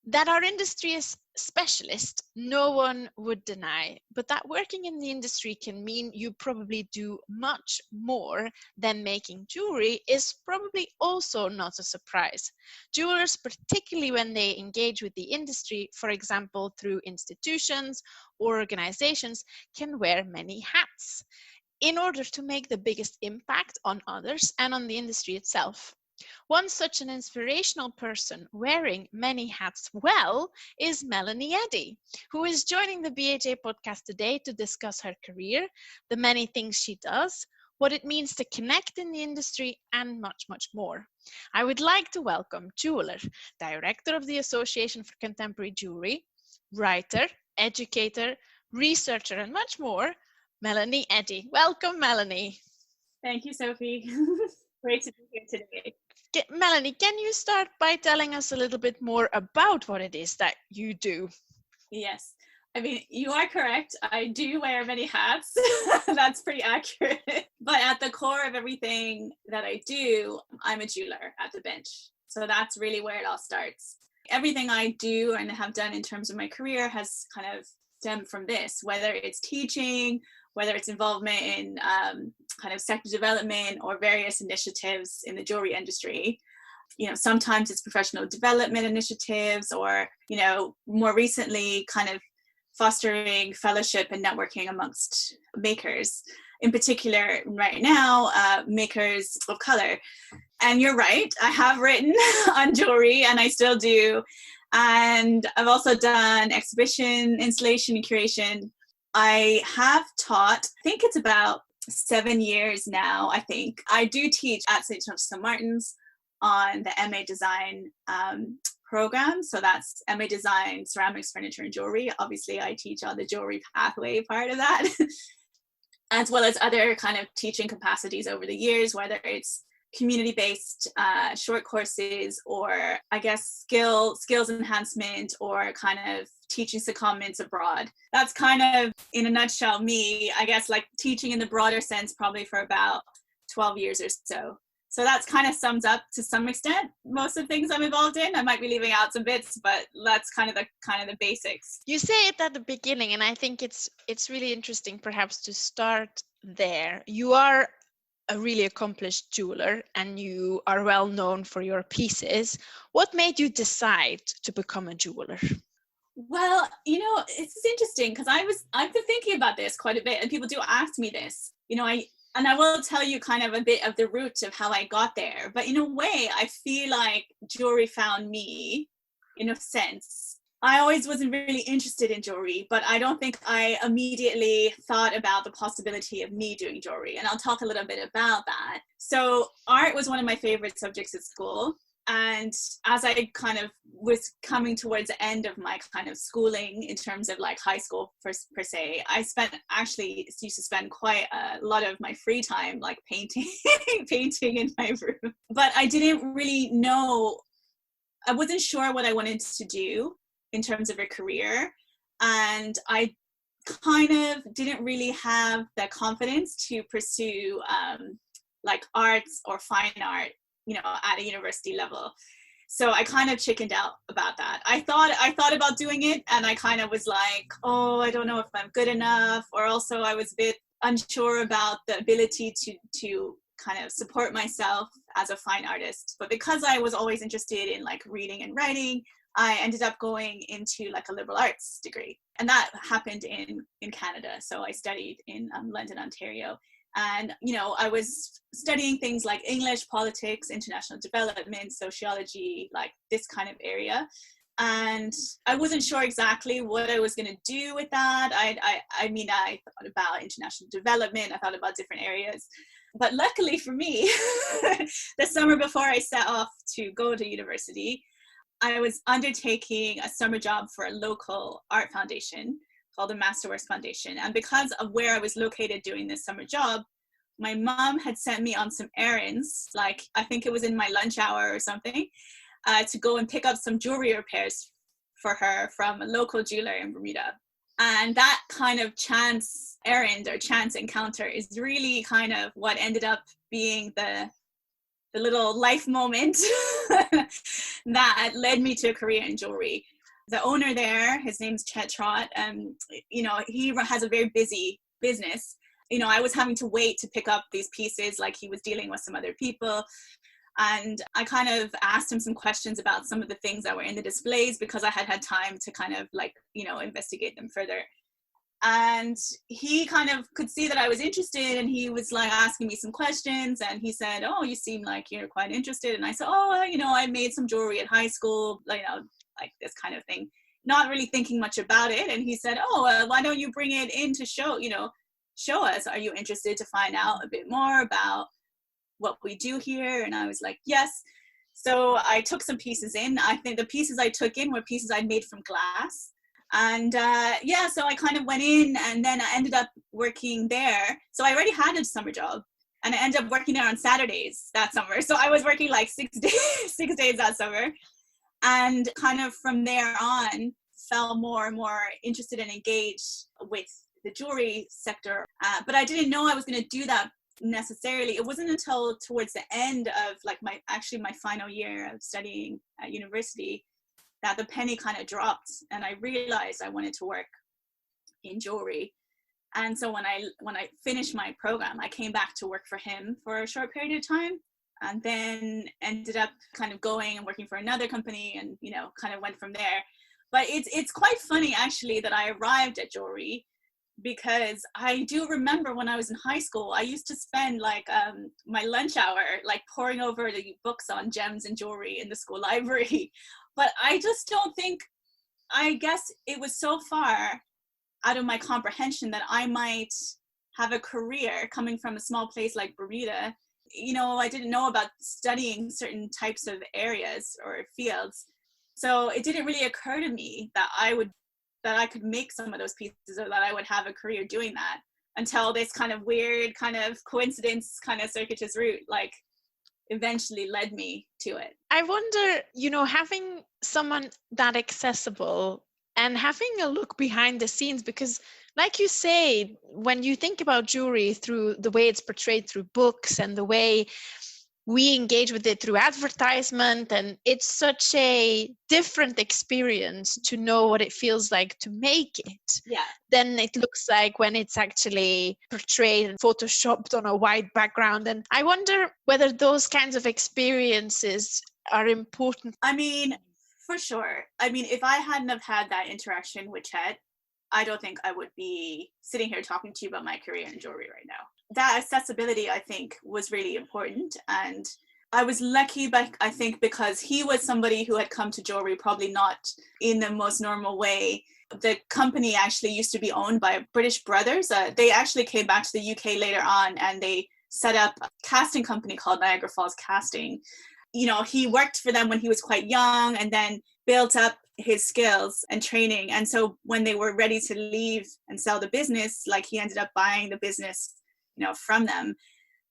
That our industry is specialist, no one would deny, but that working in the industry can mean you probably do much more than making jewelry is probably also not a surprise. Jewelers, particularly when they engage with the industry, for example, through institutions or organizations, can wear many hats in order to make the biggest impact on others and on the industry itself. One such an inspirational person wearing many hats well is Melanie Eddy, who is joining the BHA podcast today to discuss her career, the many things she does, what it means to connect in the industry, and much, much more. I would like to welcome jeweler, director of the Association for Contemporary Jewellery, writer, educator, researcher, and much more, Melanie Eddy. Welcome, Melanie. Thank you, Sophie. Great to be here today. Melanie, can you start by telling us a little bit more about what it is that you do? Yes. I mean, you are correct. I do wear many hats. That's pretty accurate. But at the core of everything that I do, I'm a jeweler at the bench. So that's really where it all starts. Everything I do and have done in terms of my career has kind of stemmed from this, whether it's teaching, whether it's involvement in kind of sector development or various initiatives in the jewelry industry. You know, sometimes it's professional development initiatives or, you know, more recently kind of fostering fellowship and networking amongst makers. In particular, right now, makers of color. And you're right, I have written on jewelry and I still do. And I've also done exhibition, installation, and curation. I have taught, I think it's about 7 years now, I think. I do teach at St. Martin's on the MA Design program. So that's MA Design, Ceramics, Furniture, and Jewelry. Obviously, I teach on the jewelry pathway part of that, as well as other kind of teaching capacities over the years, whether it's community-based short courses or I guess skills enhancement or kind of teaching secondments abroad. That's kind of in a nutshell me, I guess, like teaching in the broader sense probably for about 12 years or so. So that's kind of sums up to some extent most of the things I'm involved in. I might be leaving out some bits, but that's kind of the basics. You say it at the beginning, and I think it's really interesting perhaps to start there. You are a really accomplished jeweler and you are well known for your pieces. What made you decide to become a jeweler? Well, you know, it's interesting because I've been thinking about this quite a bit and people do ask me this. You know, I will tell you kind of a bit of the root of how I got there. But in a way, I feel like jewelry found me in a sense. I always wasn't really interested in jewelry, but I don't think I immediately thought about the possibility of me doing jewelry. And I'll talk a little bit about that. So art was one of my favorite subjects at school. And as I kind of was coming towards the end of my kind of schooling in terms of like high school per se, I used to spend quite a lot of my free time like painting in my room. But I didn't really know, I wasn't sure what I wanted to do in terms of a career. And I kind of didn't really have the confidence to pursue like arts or fine art, you know, at a university level. So I kind of chickened out about that. I thought about doing it and I kind of was like, oh, I don't know if I'm good enough. Or also I was a bit unsure about the ability to kind of support myself as a fine artist. But because I was always interested in like reading and writing, I ended up going into like a liberal arts degree. And that happened in Canada. So I studied in London, Ontario. And, you know, I was studying things like English, politics, international development, sociology, like this kind of area. And I wasn't sure exactly what I was going to do with that. I mean, I thought about international development. I thought about different areas. But luckily for me, the summer before I set off to go to university, I was undertaking a summer job for a local art foundation called the Masterworks Foundation. And because of where I was located doing this summer job, my mom had sent me on some errands, like I think it was in my lunch hour or something, to go and pick up some jewelry repairs for her from a local jeweler in Bermuda. And that kind of chance errand or chance encounter is really kind of what ended up being the little life moment that led me to a career in jewelry. The owner there, his name's Chet Trott, you know, he has a very busy business. You know, I was having to wait to pick up these pieces, like he was dealing with some other people. And I kind of asked him some questions about some of the things that were in the displays because I had had time to kind of like, you know, investigate them further. And he kind of could see that I was interested, and he was like asking me some questions, and he said, oh, you seem like you're quite interested. And I said, oh, you know, I made some jewelry at high school, you know, like this kind of thing, not really thinking much about it. And he said, oh, why don't you bring it in to show, you know, show us, are you interested to find out a bit more about what we do here? And I was like, yes. So I took some pieces in. I think the pieces I took in were pieces I made from glass. And yeah, so I kind of went in, and then I ended up working there. So I already had a summer job, and I ended up working there on Saturdays that summer. So I was working like 6 days, 6 days that summer. And kind of from there on, felt more and more interested and engaged with the jewelry sector. But I didn't know I was going to do that necessarily. It wasn't until towards the end of like my final year of studying at university that the penny kind of dropped, and I realized I wanted to work in jewelry. And so when I finished my program, I came back to work for him for a short period of time, and then ended up kind of going and working for another company, and you know, kind of went from there. But it's quite funny actually that I arrived at jewelry, because I do remember when I was in high school, I used to spend like my lunch hour like poring over the books on gems and jewelry in the school library. But I just don't think, I guess it was so far out of my comprehension that I might have a career coming from a small place like Bermuda. You know, I didn't know about studying certain types of areas or fields. So it didn't really occur to me that I could make some of those pieces, or that I would have a career doing that, until this kind of weird kind of coincidence, kind of circuitous route, like eventually led me to it. I wonder, you know, having someone that accessible and having a look behind the scenes, because like you say, when you think about jewelry through the way it's portrayed through books and the way we engage with it through advertisement, and it's such a different experience to know what it feels like to make it than it looks like when it's actually portrayed and photoshopped on a white background. And I wonder whether those kinds of experiences are important. I mean, for sure. I mean, if I hadn't have had that interaction with Chet, I don't think I would be sitting here talking to you about my career in jewelry right now. That accessibility, I think, was really important. And I was lucky, I think, because he was somebody who had come to jewelry probably not in the most normal way. The company actually used to be owned by British brothers. They actually came back to the UK later on, and they set up a casting company called Niagara Falls Casting. You know, he worked for them when he was quite young, and then built up his skills and training. And so when they were ready to leave and sell the business, like he ended up buying the business, you know, from them.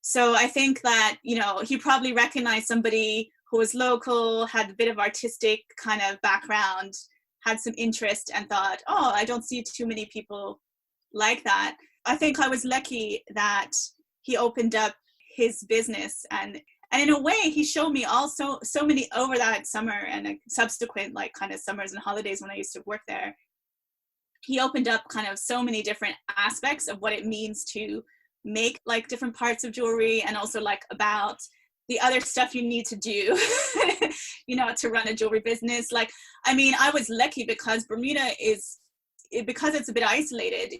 So I think that, you know, he probably recognized somebody who was local, had a bit of artistic kind of background, had some interest, and thought, oh, I don't see too many people like that. I think I was lucky that he opened up his business, and in a way he showed me also so many over that summer and subsequent like kind of summers and holidays when I used to work there. He opened up kind of so many different aspects of what it means to make like different parts of jewelry, and also like about the other stuff you need to do, you know, to run a jewelry business. Like, I mean, I was lucky because Bermuda because it's a bit isolated.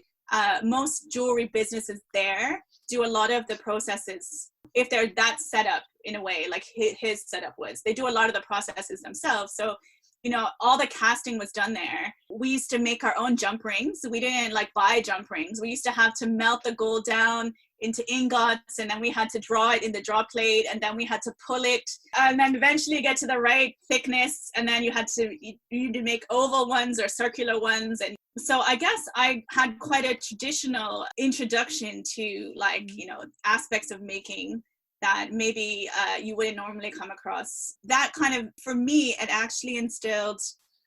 Most jewelry businesses there do a lot of the processes, if they're that set up in a way, like his setup was. They do a lot of the processes themselves. So, you know, all the casting was done there. We used to make our own jump rings. We didn't like buy jump rings. We used to have to melt the gold down into ingots, and then we had to draw it in the draw plate, and then we had to pull it, and then eventually get to the right thickness, and then you had to make oval ones or circular ones. And so I guess I had quite a traditional introduction to like, you know, aspects of making that maybe you wouldn't normally come across. That kind of, for me, it actually instilled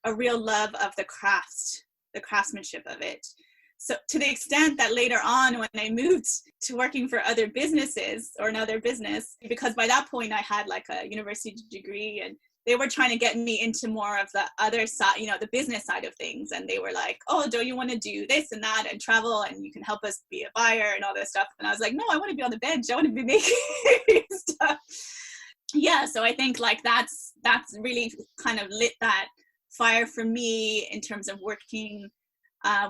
a real love of the craftsmanship of it. So to the extent that later on, when I moved to working for other businesses or another business, because by that point I had like a university degree and they were trying to get me into more of the other side, you know, the business side of things. And they were like, oh, don't you want to do this and that and travel and you can help us be a buyer and all this stuff. And I was like, no, I want to be on the bench. I want to be making stuff. Yeah, so I think like that's really kind of lit that fire for me in terms of working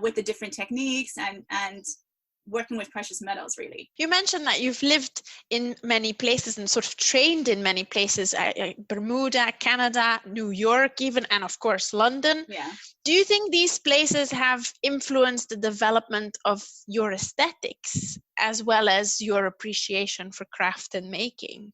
with the different techniques and working with precious metals, really. You mentioned that you've lived in many places and sort of trained in many places, Bermuda, Canada, New York even, and of course London. Yeah. Do you think these places have influenced the development of your aesthetics as well as your appreciation for craft and making?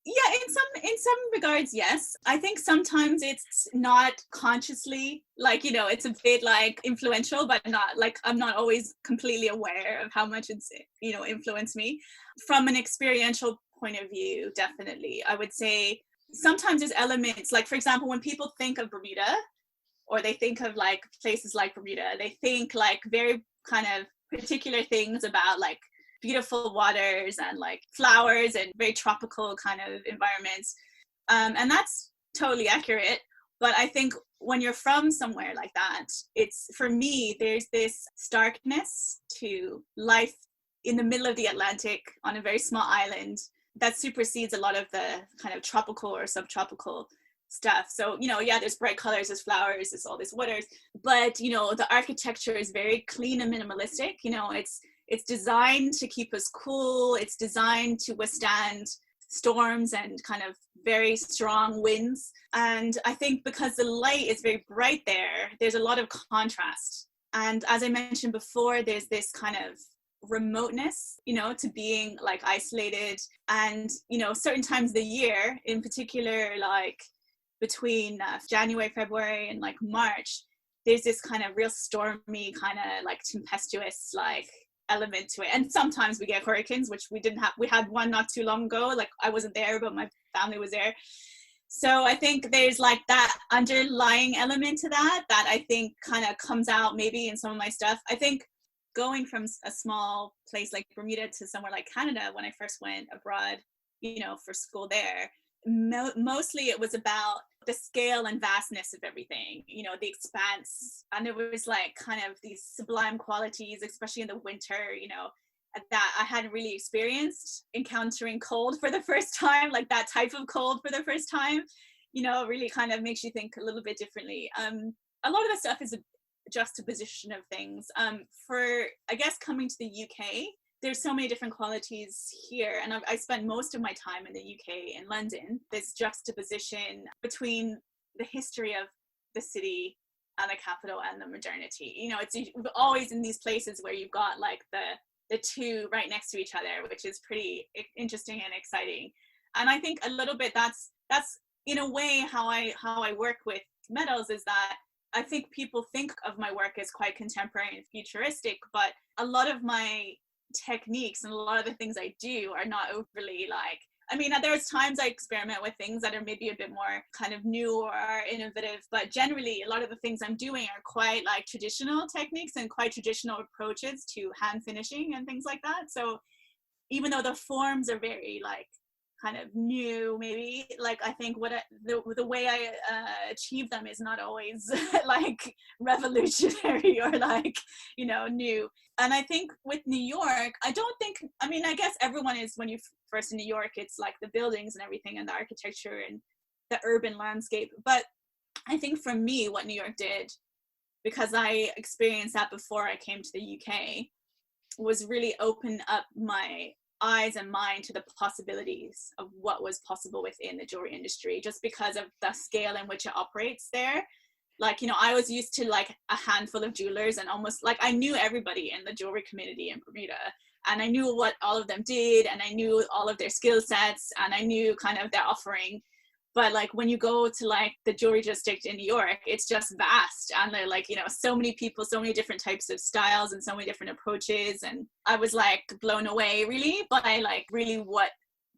Yeah, in some regards, yes. I think sometimes it's not consciously, like, you know, it's a bit like influential, but not like, I'm not always completely aware of how much it's, you know, influenced me. From an experiential point of view, definitely. I would say sometimes there's elements, like, for example, when people think of Bermuda, or they think of like places like Bermuda, they think like very kind of particular things about like beautiful waters and like flowers and very tropical kind of environments. And that's totally accurate. But I think when you're from somewhere like that, it's, for me, there's this starkness to life in the middle of the Atlantic on a very small island that supersedes a lot of the kind of tropical or subtropical stuff. So, you know, yeah, there's bright colors, there's flowers, there's all these waters, but, you know, the architecture is very clean and minimalistic. You know, it's designed to keep us cool. It's designed to withstand storms and kind of very strong winds. And I think because the light is very bright there, there's a lot of contrast. And as I mentioned before, there's this kind of remoteness, you know, to being like isolated. And, you know, certain times of the year, in particular, like between January, February, and like March, there's this kind of real stormy, kind of like tempestuous, like element to it. And sometimes we get hurricanes, which we didn't have. We had one not too long ago. Like, I wasn't there, but my family was there. So I think there's like that underlying element to that I think kind of comes out maybe in some of my stuff. I think going from a small place like Bermuda to somewhere like Canada, when I first went abroad, you know, for school there, mostly it was about the scale and vastness of everything, you know, the expanse. And there was like kind of these sublime qualities, especially in the winter, you know, that I hadn't really experienced. Encountering cold for the first time, like that type of cold for the first time, you know, really kind of makes you think a little bit differently. A lot of the stuff is a juxtaposition of things. For, I guess, coming to the UK, there's so many different qualities here. And I spent most of my time in the UK, in London, this juxtaposition between the history of the city and the capital and the modernity. You know, it's always in these places where you've got like the two right next to each other, which is pretty interesting and exciting. And I think a little bit that's in a way how I work with metals, is that I think people think of my work as quite contemporary and futuristic, but a lot of my techniques and a lot of the things I do are not overly like, I mean, there's times I experiment with things that are maybe a bit more kind of new or innovative, but generally a lot of the things I'm doing are quite like traditional techniques and quite traditional approaches to hand finishing and things like that. So even though the forms are very like kind of new, maybe, like I think the way I achieve them is not always like revolutionary or like, you know, new. And I think with New York, I mean, I guess everyone is, when you first in New York, it's like the buildings and everything and the architecture and the urban landscape. But I think for me, what New York did, because I experienced that before I came to the UK, was really open up my eyes and mind to the possibilities of what was possible within the jewelry industry, just because of the scale in which it operates there. Like, you know, I was used to like a handful of jewelers, and almost like I knew everybody in the jewelry community in Bermuda, and I knew what all of them did, and I knew all of their skill sets, and I knew kind of their offering. But like when you go to like the jewelry district in New York, it's just vast, and they're like, you know, so many people, so many different types of styles and so many different approaches. And I was like blown away really by like really what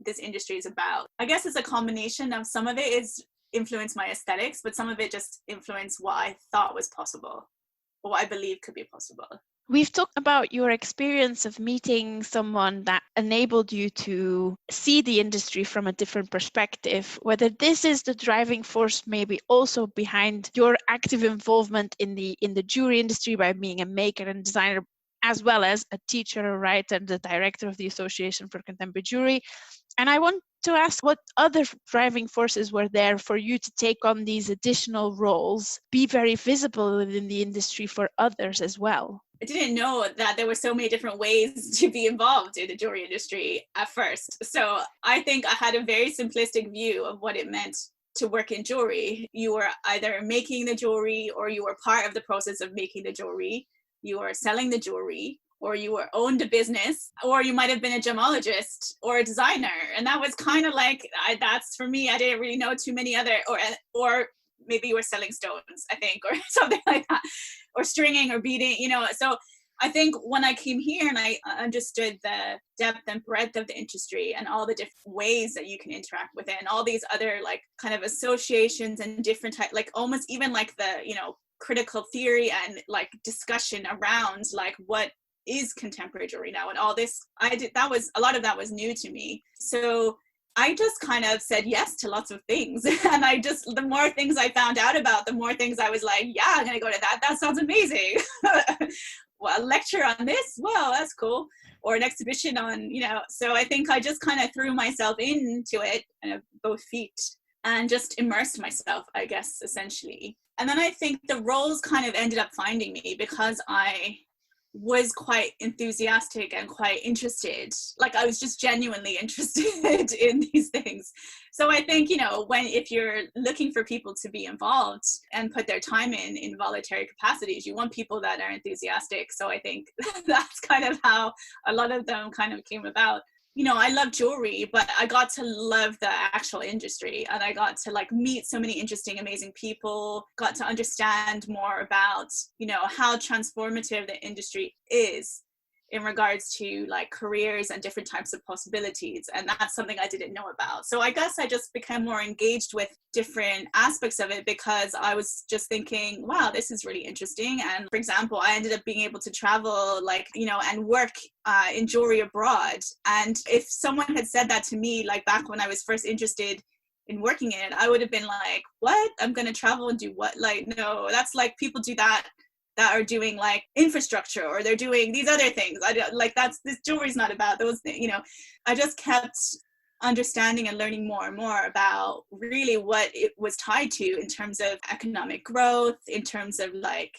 this industry is about. I guess it's a combination of, some of it is influenced my aesthetics, but some of it just influenced what I thought was possible, or what I believe could be possible. We've talked about your experience of meeting someone that enabled you to see the industry from a different perspective, whether this is the driving force maybe also behind your active involvement in the jewelry industry by being a maker and designer, as well as a teacher, a writer, and the director of the Association for Contemporary Jewellery. And I want to ask what other driving forces were there for you to take on these additional roles, be very visible within the industry for others as well. I didn't know that there were so many different ways to be involved in the jewelry industry at first. So I think I had a very simplistic view of what it meant to work in jewelry. You were either making the jewelry, or you were part of the process of making the jewelry. You were selling the jewelry, or you were owned a business, or you might have been a gemologist or a designer. And that was kind of like, that's for me, I didn't really know too many other, or maybe you were selling stones, I think, or something like that, or stringing or beading, So I think when I came here and I understood the depth and breadth of the industry and all the different ways that you can interact with it, and all these other like kind of associations and different type, like almost even like the, critical theory and like discussion around like what is contemporary jewelry now and all this, a lot of that was new to me. So I just kind of said yes to lots of things. And the more things I found out about, the more things I was like, yeah, I'm going to go to that. That sounds amazing. Well, a lecture on this, well, that's cool. Or an exhibition on, so I think I just kind of threw myself into it, both feet, and just immersed myself, I guess, essentially. And then I think the roles kind of ended up finding me because I was quite enthusiastic and quite interested. Like I was just genuinely interested in these things. So I think, if you're looking for people to be involved and put their time in voluntary capacities, you want people that are enthusiastic. So I think that's kind of how a lot of them kind of came about. I love jewelry, but I got to love the actual industry, and I got to like meet so many interesting, amazing people, got to understand more about, how transformative the industry is in regards to like careers and different types of possibilities. And that's something I didn't know about. So I guess I just became more engaged with different aspects of it because I was just thinking, wow, this is really interesting. And for example, I ended up being able to travel and work in jewelry abroad. And if someone had said that to me, like back when I was first interested in working in it, I would have been like, what? I'm going to travel and do what? Like, no, that's like people do that are doing like infrastructure, or they're doing these other things. This jewelry's not about those things, I just kept understanding and learning more and more about really what it was tied to in terms of economic growth, in terms of like,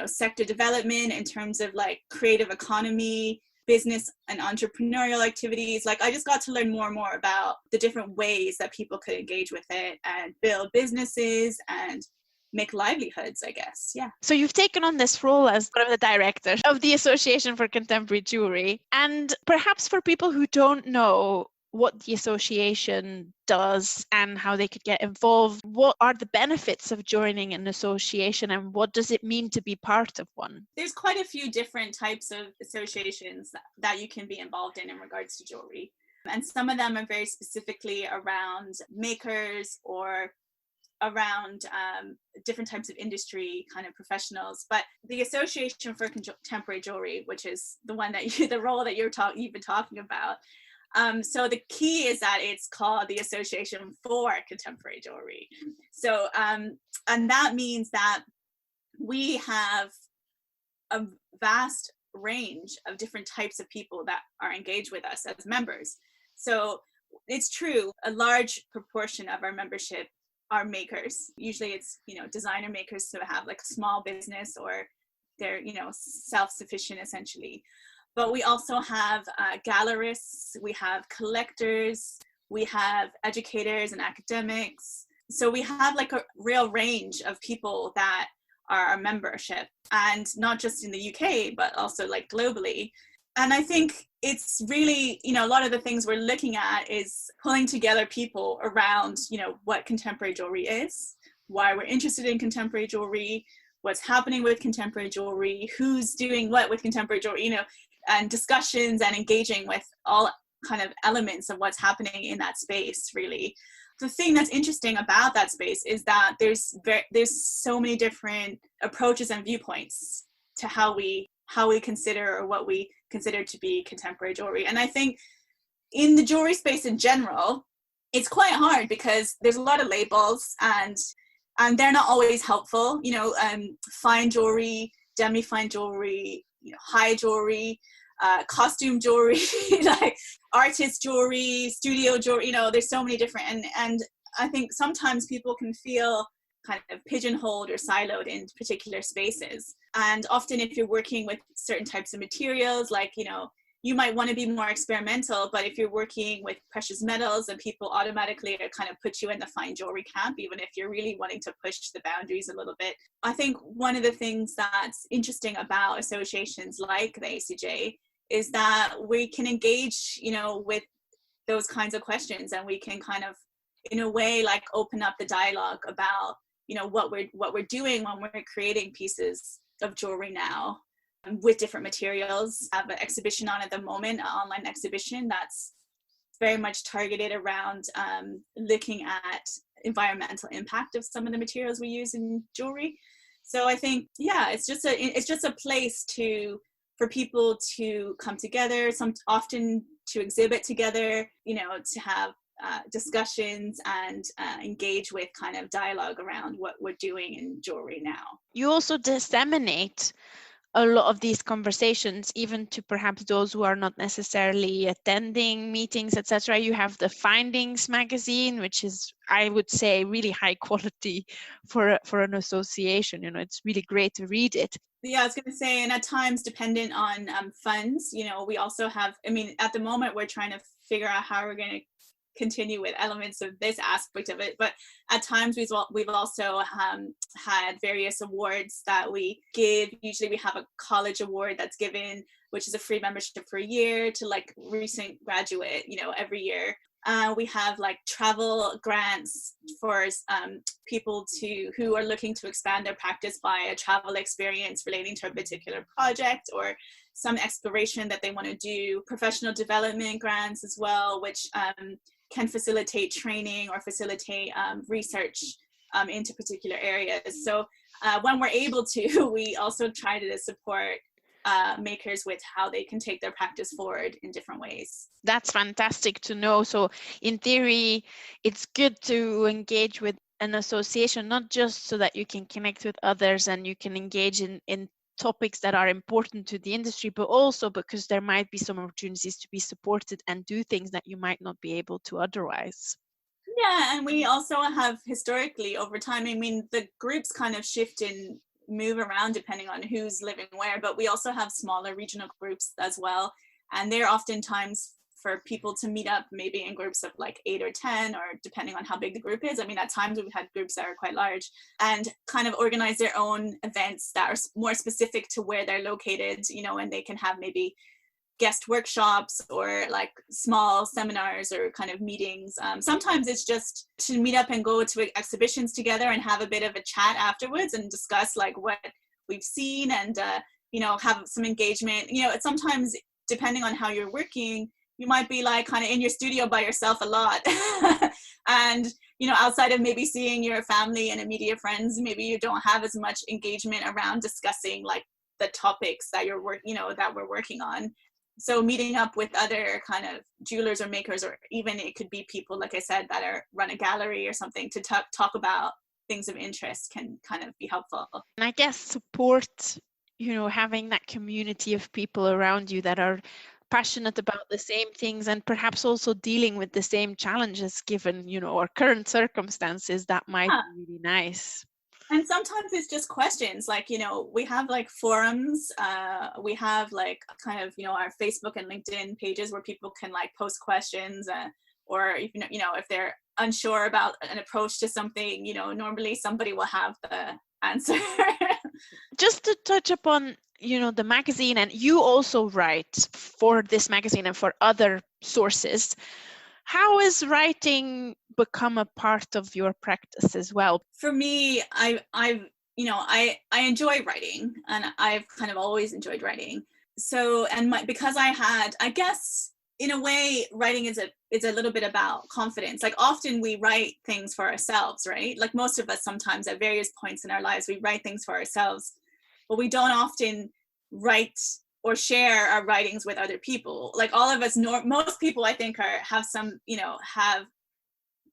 sector development, in terms of like creative economy, business and entrepreneurial activities. Like I just got to learn more and more about the different ways that people could engage with it and build businesses and make livelihoods, I guess. Yeah. So you've taken on this role as one of the directors of the Association for Contemporary Jewellery. And perhaps for people who don't know what the association does and how they could get involved, what are the benefits of joining an association and what does it mean to be part of one? There's quite a few different types of associations that you can be involved in regards to jewelry. And some of them are very specifically around makers or around different types of industry kind of professionals. But the Association for Contemporary Jewelry, which is the one that the role that you've been talking about. So the key is that it's called the Association for Contemporary Jewelry. So and that means that we have a vast range of different types of people that are engaged with us as members. So it's true, a large proportion of our membership are makers. Usually it's, designer makers who have like a small business or they're, self-sufficient essentially. But we also have gallerists, we have collectors, we have educators and academics. So we have like a real range of people that are our membership, and not just in the UK, but also like globally. And I think it's really, a lot of the things we're looking at is pulling together people around, what contemporary jewelry is, why we're interested in contemporary jewelry, what's happening with contemporary jewelry, who's doing what with contemporary jewelry, and discussions and engaging with all kind of elements of what's happening in that space, really. The thing that's interesting about that space is that there's so many different approaches and viewpoints to how we how we consider or what we consider to be contemporary jewelry. And I think in the jewelry space in general, it's quite hard because there's a lot of labels and they're not always helpful. Fine jewelry, demi-fine jewelry, high jewelry, costume jewelry, like artist jewelry, studio jewelry. There's so many different, and I think sometimes people can feel kind of pigeonholed or siloed in particular spaces. And often if you're working with certain types of materials, like, you might want to be more experimental, but if you're working with precious metals, then people automatically kind of put you in the fine jewelry camp, even if you're really wanting to push the boundaries a little bit. I think one of the things that's interesting about associations like the ACJ is that we can engage, with those kinds of questions, and we can kind of, in a way, like open up the dialogue about, what we're doing when we're creating pieces of jewelry now with different materials. I have an exhibition on at the moment, an online exhibition that's very much targeted around looking at environmental impact of some of the materials we use in jewelry. So I think, it's just a place for people to come together, often to exhibit together, to have discussions and engage with kind of dialogue around what we're doing in jewelry now. You also disseminate a lot of these conversations even to perhaps those who are not necessarily attending meetings, etc. You have the Findings magazine, which is, I would say, really high quality for an association. It's really great to read it. Yeah, I was going to say, and at times dependent on funds, we also have, at the moment we're trying to figure out how we're going to continue with elements of this aspect of it, but at times we've also had various awards that we give. Usually we have a college award that's given, which is a free membership for a year to like recent graduate, every year. We have like travel grants for people who are looking to expand their practice by a travel experience relating to a particular project or some exploration that they want to do. Professional development grants as well, which can facilitate training or facilitate research into particular areas. So when we're able to, we also try to support makers with how they can take their practice forward in different ways. That's fantastic to know. So in theory, it's good to engage with an association, not just so that you can connect with others and you can engage in topics that are important to the industry, but also because there might be some opportunities to be supported and do things that you might not be able to otherwise. Yeah, and we also have historically over time, the groups kind of shift and move around depending on who's living where, but we also have smaller regional groups as well, and they're oftentimes for people to meet up maybe in groups of like 8 or 10, or depending on how big the group is. At times we've had groups that are quite large and kind of organize their own events that are more specific to where they're located, and they can have maybe guest workshops or like small seminars or kind of meetings. Sometimes it's just to meet up and go to exhibitions together and have a bit of a chat afterwards and discuss like what we've seen and have some engagement. Sometimes depending on how you're working, you might be like kind of in your studio by yourself a lot and outside of maybe seeing your family and immediate friends, maybe you don't have as much engagement around discussing like the topics that that we're working on. So meeting up with other kind of jewelers or makers, or even it could be people, like I said, that run a gallery or something to talk about things of interest can kind of be helpful. And I guess support, having that community of people around you that are passionate about the same things and perhaps also dealing with the same challenges given, our current circumstances, that might be really nice. And sometimes it's just questions like, we have like forums, we have like kind of, our Facebook and LinkedIn pages where people can like post questions or, if they're unsure about an approach to something, normally somebody will have the answer. Just to touch upon, the magazine, and you also write for this magazine and for other sources. How has writing become a part of your practice as well? For me, I enjoy writing, and I've kind of always enjoyed writing. So, because I guess in a way, writing is a little bit about confidence. Like often we write things for ourselves, right? Like most of us sometimes at various points in our lives, we write things for ourselves, but we don't often write or share our writings with other people. Like all of us, most people I think have some, have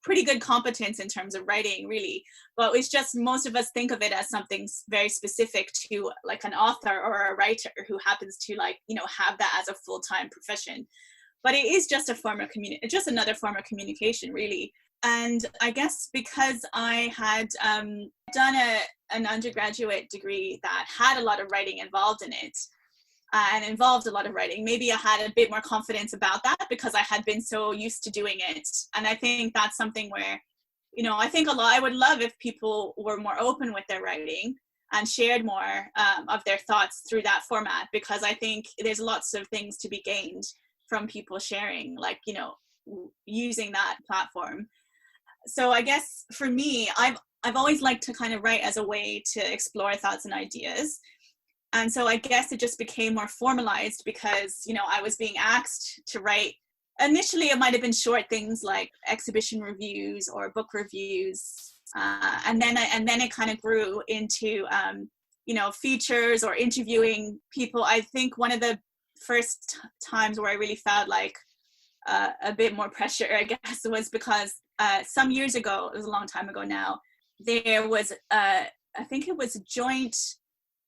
pretty good competence in terms of writing, really. But it's just most of us think of it as something very specific to like an author or a writer who happens to have that as a full-time profession. But it is just a form of just another form of communication, really. And I guess because I had done an undergraduate degree that had a lot of writing involved in it, and involved a lot of writing, maybe I had a bit more confidence about that because I had been so used to doing it. And I think that's something where, I think I would love if people were more open with their writing and shared more of their thoughts through that format, because I think there's lots of things to be gained from people sharing, using that platform. So I guess for me, I've always liked to kind of write as a way to explore thoughts and ideas. And so I guess it just became more formalized because, I was being asked to write. Initially, it might have been short things like exhibition reviews or book reviews. And then it kind of grew into, features or interviewing people. I think one of the first times where I really felt like a bit more pressure, I guess, was because some years ago, it was a long time ago now, there was, I think it was joint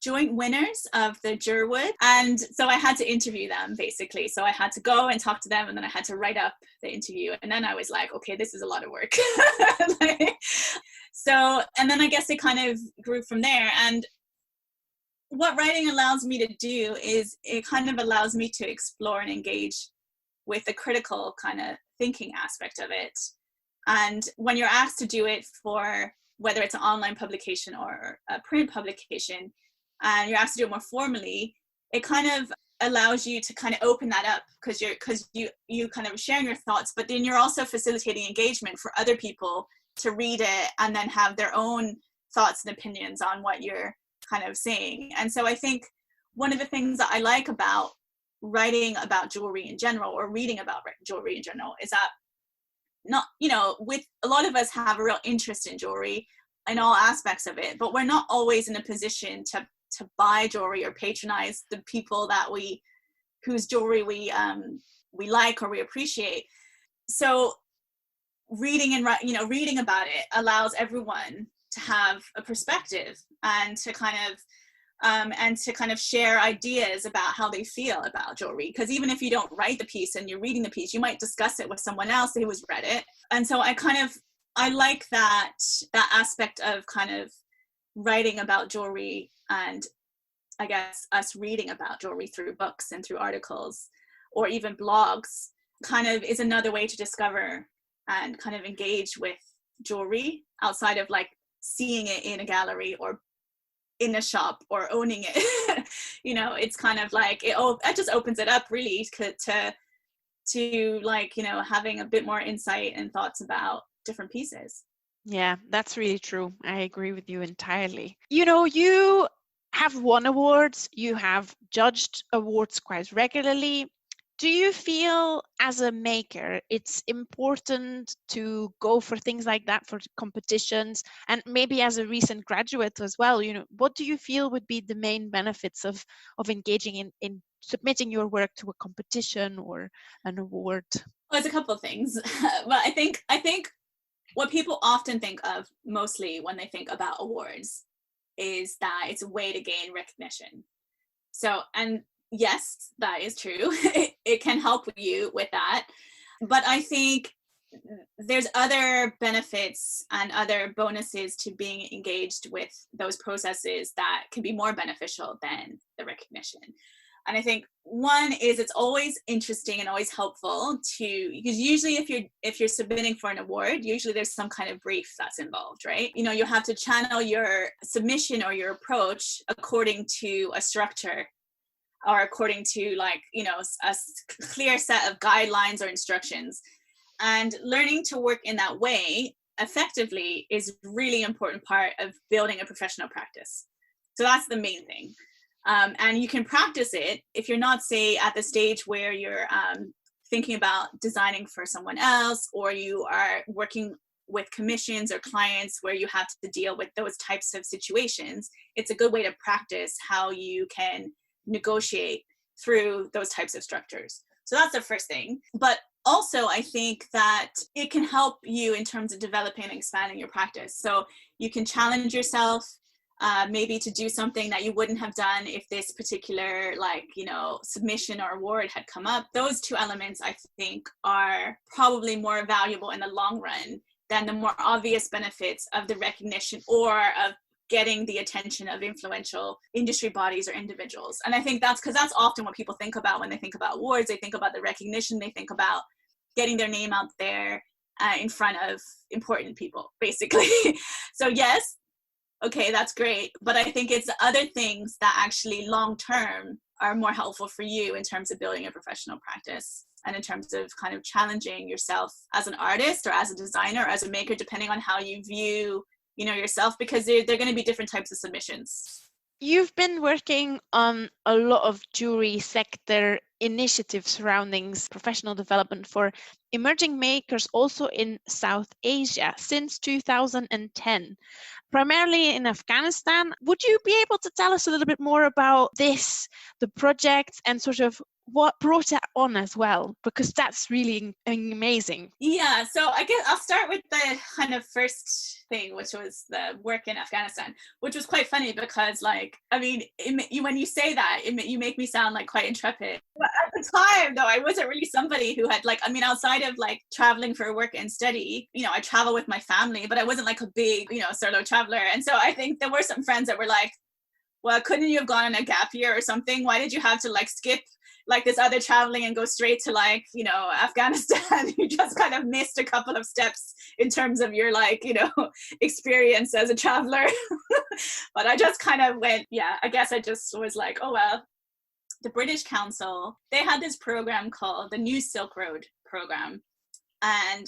winners of the Jurwood, and so I had to interview them basically. So I had to go and talk to them, and then I had to write up the interview, and then I was like, okay, this is a lot of work. So, and then I guess it kind of grew from there. And what writing allows me to do is it kind of allows me to explore and engage with the critical kind of thinking aspect of it. And when you're asked to do it for whether it's an online publication or a print publication, and you're asked to do it more formally, it kind of allows you to kind of open that up because you kind of sharing your thoughts, but then you're also facilitating engagement for other people to read it and then have their own thoughts and opinions on what you're kind of saying. And so I think one of the things that I like about writing about jewelry in general, or reading about jewelry in general, is that with a lot of us have a real interest in jewelry in all aspects of it, but we're not always in a position to buy jewelry or patronize the people whose jewelry we like or we appreciate. So reading about it allows everyone to have a perspective and to kind of share ideas about how they feel about jewelry. Because even if you don't write the piece and you're reading the piece, you might discuss it with someone else who has read it. And so I like that aspect of kind of writing about jewelry, and I guess us reading about jewelry through books and through articles or even blogs kind of is another way to discover and kind of engage with jewelry outside of like seeing it in a gallery or in a shop or owning it. It's kind of like it just opens it up really to like, having a bit more insight and thoughts about different pieces. Yeah, that's really true. I agree with you entirely. You have won awards, you have judged awards quite regularly. Do you feel as a maker it's important to go for things like that, for competitions? And maybe as a recent graduate as well, what do you feel would be the main benefits of engaging in submitting your work to a competition or an award? Well, it's a couple of things. But I think what people often think of mostly when they think about awards is that it's a way to gain recognition. So, and yes, that is true. It can help you with that. But I think there's other benefits and other bonuses to being engaged with those processes that can be more beneficial than the recognition. And I think one is it's always interesting and always helpful because usually if you're submitting for an award, usually there's some kind of brief that's involved, right? You have to channel your submission or your approach according to a structure or according to a clear set of guidelines or instructions. And learning to work in that way effectively is a really important part of building a professional practice. So that's the main thing. And you can practice it if you're not, say, at the stage where you're thinking about designing for someone else, or you are working with commissions or clients where you have to deal with those types of situations. It's a good way to practice how you can negotiate through those types of structures. So that's the first thing. But also, I think that it can help you in terms of developing and expanding your practice. So you can challenge yourself, maybe to do something that you wouldn't have done if this particular, like, you know, submission or award had come up. Those two elements, I think, are probably more valuable in the long run than the more obvious benefits of the recognition or of getting the attention of influential industry bodies or individuals. And I think that's because that's often what people think about when they think about awards. They think about the recognition, they think about getting their name out there in front of important people, basically. So yes, okay, that's great. But I think it's the other things that actually long-term are more helpful for you in terms of building a professional practice and in terms of kind of challenging yourself as an artist or as a designer or as a maker, depending on how you view, you know, yourself, because they're going to be different types of submissions. You've been working on a lot of jewelry sector initiatives surrounding professional development for emerging makers also in South Asia since 2010, primarily in Afghanistan. Would you be able to tell us a little bit more about this, the project, and sort of what brought it on as well? Because that's really amazing. Yeah, so I guess I'll start with the kind of first thing, which was the work in Afghanistan, which was quite funny because, like, I mean, when you say that, you make me sound like quite intrepid. But at the time, though, I wasn't really somebody who had, like, I mean, outside of like traveling for work and study, you know, I travel with my family, but I wasn't like a big, you know, solo traveler. And so I think there were some friends that were like, well, couldn't you have gone on a gap year or something? Why did you have to like skip like this other traveling and go straight to, like, you know, Afghanistan? You just kind of missed a couple of steps in terms of your, like, you know, experience as a traveler. But I just kind of went, yeah, I guess I just was like, oh, well, the British Council, they had this program called the New Silk Road program. And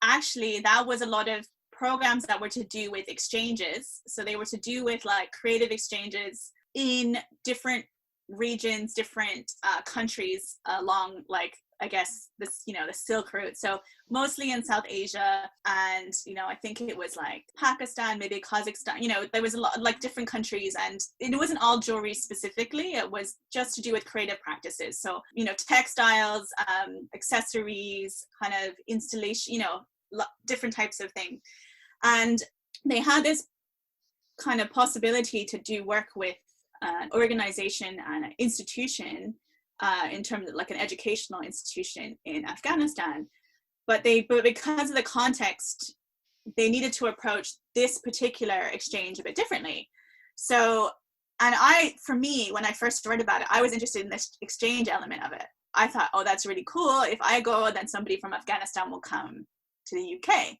actually that was a lot of programs that were to do with exchanges. So they were to do with like creative exchanges in different regions, different countries along, like, I guess this, you know, the Silk Route. So mostly in South Asia, and, you know, I think it was like Pakistan, maybe Kazakhstan, you know, there was a lot like different countries, and it wasn't all jewelry specifically, it was just to do with creative practices. So, you know, textiles, accessories, kind of installation, you know, different types of things. And they had this kind of possibility to do work with an organization and an institution in terms of like an educational institution in Afghanistan. But because of the context, they needed to approach this particular exchange a bit differently. So, and for me, when I first read about it, I was interested in this exchange element of it. I thought, oh, that's really cool. If I go, then somebody from Afghanistan will come to the UK.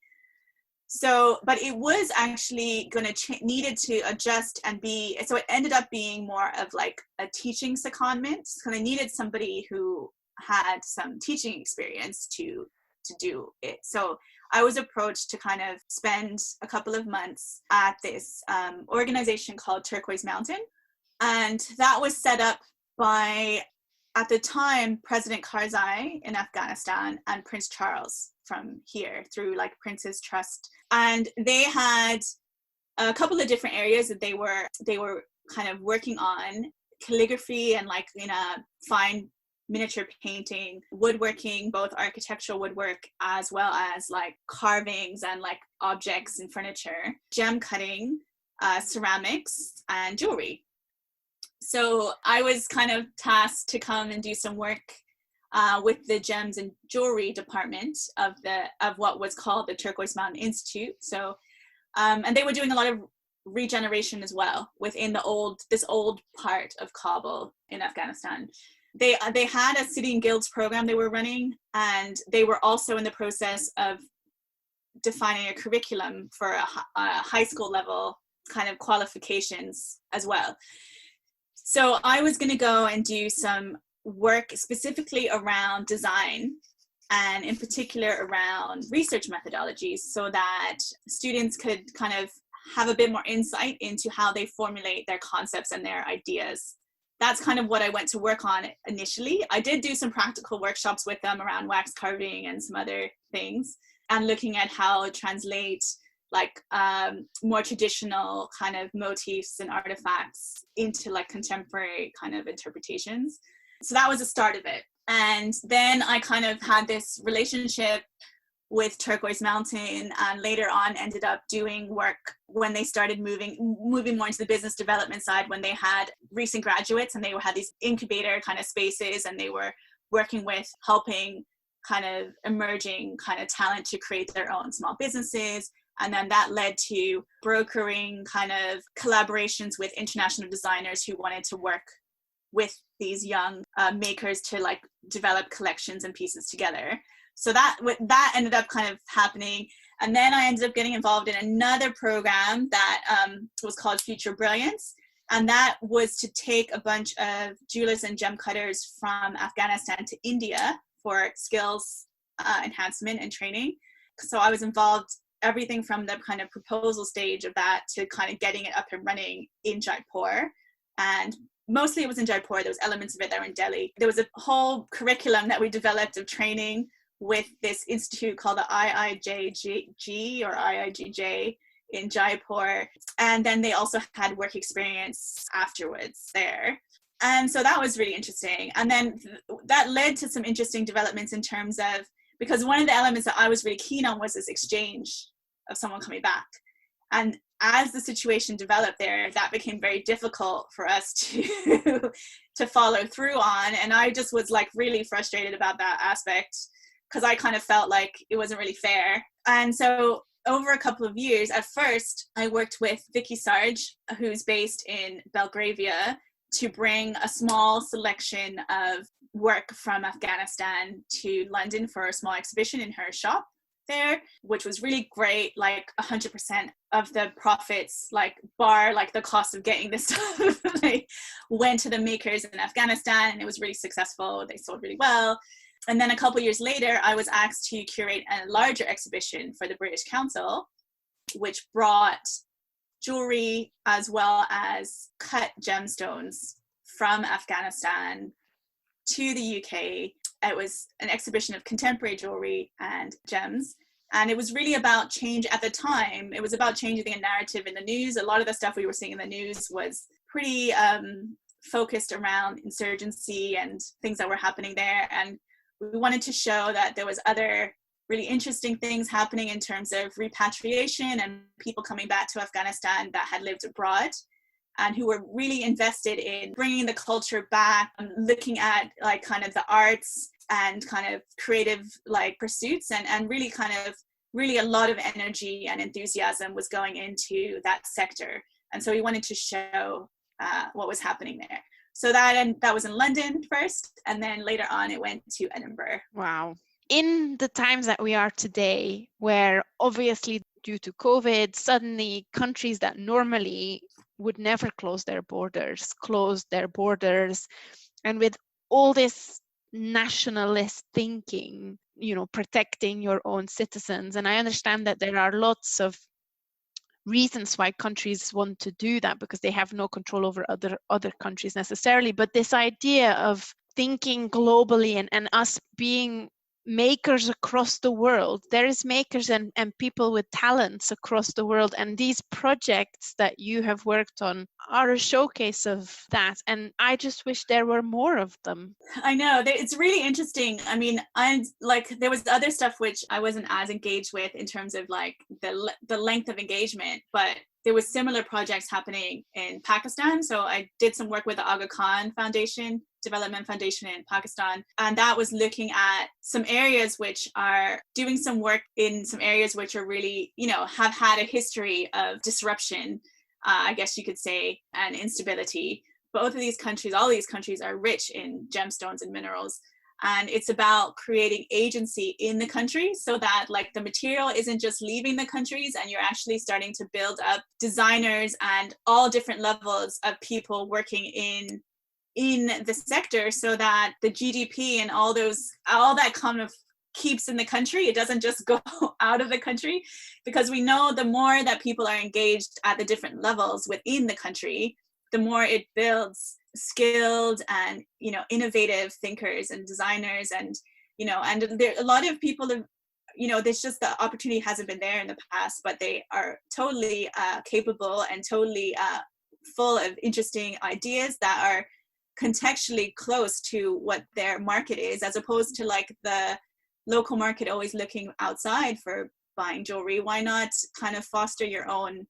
So, but it was actually going to needed to adjust and be, so it ended up being more of like a teaching secondment. So they needed somebody who had some teaching experience to do it. So I was approached to kind of spend a couple of months at this organization called Turquoise Mountain. And that was set up by, at the time, President Karzai in Afghanistan and Prince Charles from here through like Prince's Trust. And they had a couple of different areas that they were kind of working on: calligraphy and like, you know, fine miniature painting, woodworking, both architectural woodwork as well as like carvings and like objects and furniture, gem cutting, ceramics, and jewelry. So I was kind of tasked to come and do some work with the gems and jewelry department of what was called the Turquoise Mountain Institute. So, and they were doing a lot of regeneration as well within this old part of Kabul in Afghanistan. They had a City and Guilds program they were running, and they were also in the process of defining a curriculum for a high school level kind of qualifications as well. So I was going to go and do some work specifically around design, and in particular around research methodologies, so that students could kind of have a bit more insight into how they formulate their concepts and their ideas. That's kind of what I went to work on initially. I did do some practical workshops with them around wax carving and some other things, and looking at how to translate like more traditional kind of motifs and artifacts into like contemporary kind of interpretations. So that was the start of it. And then I kind of had this relationship with Turquoise Mountain, and later on ended up doing work when they started moving more into the business development side, when they had recent graduates and they had these incubator kind of spaces, and they were working with helping kind of emerging kind of talent to create their own small businesses. And then that led to brokering kind of collaborations with international designers who wanted to work with these young makers to like develop collections and pieces together. So that ended up kind of happening. And then I ended up getting involved in another program that was called Future Brilliance. And that was to take a bunch of jewelers and gem cutters from Afghanistan to India for skills enhancement and training. So I was involved everything from the kind of proposal stage of that to kind of getting it up and running in Jaipur. And mostly it was in Jaipur. There was elements of it that were in Delhi. There was a whole curriculum that we developed of training with this institute called the IIJG or IIGJ in Jaipur. And then they also had work experience afterwards there. And so that was really interesting. And then that led to some interesting developments in terms of, because one of the elements that I was really keen on was this exchange of someone coming back. And as the situation developed there, that became very difficult for us to follow through on. And I just was like really frustrated about that aspect, because I kind of felt like it wasn't really fair. And so over a couple of years, at first, I worked with Vicky Sarge, who's based in Belgravia, to bring a small selection of work from Afghanistan to London for a small exhibition in her shop there, which was really great. Like 100% of the profits, like bar like the cost of getting this stuff, like, went to the makers in Afghanistan, and it was really successful. They sold really well. And then a couple of years later, I was asked to curate a larger exhibition for the British Council, which brought jewelry as well as cut gemstones from Afghanistan to the UK. It was an exhibition of contemporary jewelry and gems. And it was really about change at the time. It was about changing the narrative in the news. A lot of the stuff we were seeing in the news was pretty focused around insurgency and things that were happening there. And we wanted to show that there was other really interesting things happening in terms of repatriation and people coming back to Afghanistan that had lived abroad and who were really invested in bringing the culture back, looking at like kind of the arts and kind of creative like pursuits, and really kind of really a lot of energy and enthusiasm was going into that sector. And so we wanted to show what was happening there. So that was in London first, and then later on it went to Edinburgh. Wow. In the times that we are today, where obviously due to COVID, suddenly countries that normally would never close their borders, closed their borders, and with all this nationalist thinking, protecting your own citizens. And I understand that there are lots of reasons why countries want to do that, because they have no control over other countries necessarily. But this idea of thinking globally and us being makers across the world, there is makers and people with talents across the world, and these projects that you have worked on are a showcase of that, and I just wish there were more of them. I know, it's really interesting. I mean, there was other stuff which I wasn't as engaged with in terms of like the length of engagement, but there was similar projects happening in Pakistan. So I did some work with the Aga Khan Foundation, Development Foundation in Pakistan. And that was looking at some areas which are doing some work in some areas which are really, have had a history of disruption, I guess you could say, and instability. Both of these countries, all these countries are rich in gemstones and minerals. And it's about creating agency in the country so that like the material isn't just leaving the countries, and you're actually starting to build up designers and all different levels of people working in the sector, so that the GDP and all that kind of keeps in the country. It doesn't just go out of the country, because we know the more that people are engaged at the different levels within the country, the more it builds skilled and innovative thinkers and designers, and and there a lot of people there's just the opportunity hasn't been there in the past, but they are totally capable and totally full of interesting ideas that are contextually close to what their market is, as opposed to like the local market always looking outside for buying jewelry. Why not kind of foster your own